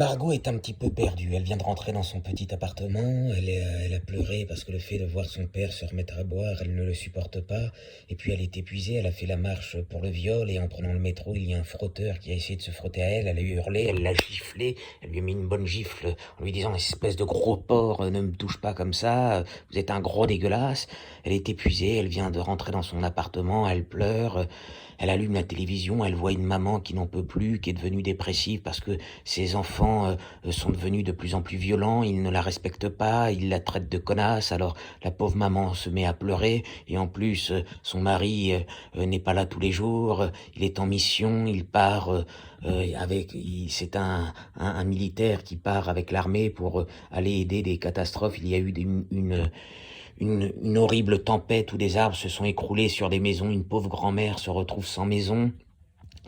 Margot est un petit peu perdue. Elle vient de rentrer dans son petit appartement. Elle a pleuré parce que le fait de voir son père se remettre à boire, elle ne le supporte pas. Et puis elle est épuisée. Elle a fait la marche pour le viol et en prenant le métro, il y a un frotteur qui a essayé de se frotter à elle. Elle a hurlé, elle l'a giflé. Elle lui a mis une bonne gifle en lui disant: espèce de gros porc, ne me touche pas comme ça. Vous êtes un gros dégueulasse. Elle est épuisée. Elle vient de rentrer dans son appartement. Elle pleure. Elle allume la télévision, elle voit une maman qui n'en peut plus, qui est devenue dépressive parce que ses enfants sont devenus de plus en plus violents, ils ne la respectent pas, ils la traitent de connasse, alors la pauvre maman se met à pleurer, et en plus son mari n'est pas là tous les jours, il est en mission, il part c'est un militaire qui part avec l'armée pour aller aider des catastrophes. Il y a eu une horrible tempête où des arbres se sont écroulés sur des maisons, une pauvre grand-mère se retrouve sans maison,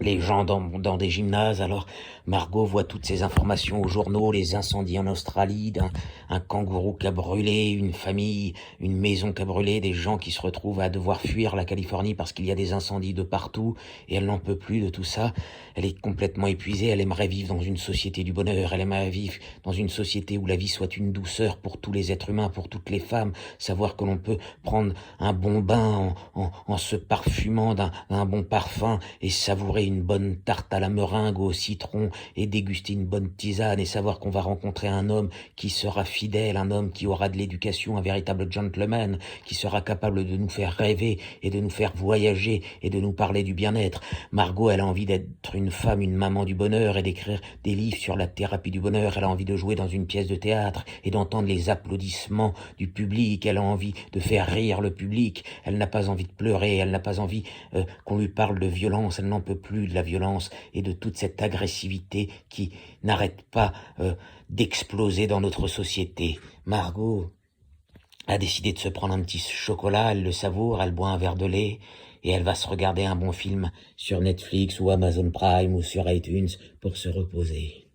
les gens dans des gymnases. Alors Margot voit toutes ces informations aux journaux, les incendies en Australie, un kangourou qui a brûlé, une famille, une maison qui a brûlé, des gens qui se retrouvent à devoir fuir la Californie parce qu'il y a des incendies de partout, et elle n'en peut plus de tout ça. Elle est complètement épuisée, elle aimerait vivre dans une société du bonheur, elle aimerait vivre dans une société où la vie soit une douceur pour tous les êtres humains, pour toutes les femmes, savoir que l'on peut prendre un bon bain en se parfumant d'un bon parfum et savourer une bonne tarte à la meringue au citron et déguster une bonne tisane et savoir qu'on va rencontrer un homme qui sera fidèle, un homme qui aura de l'éducation, un véritable gentleman, qui sera capable de nous faire rêver et de nous faire voyager et de nous parler du bien-être. Margot, elle a envie d'être une femme, une maman du bonheur et d'écrire des livres sur la thérapie du bonheur. Elle a envie de jouer dans une pièce de théâtre et d'entendre les applaudissements du public. Elle a envie de faire rire le public. Elle n'a pas envie de pleurer. Elle n'a pas envie qu'on lui parle de violence. Elle n'en peut plus de la violence et de toute cette agressivité qui n'arrête pas d'exploser dans notre société. Margot a décidé de se prendre un petit chocolat, elle le savoure, elle boit un verre de lait et elle va se regarder un bon film sur Netflix ou Amazon Prime ou sur iTunes pour se reposer.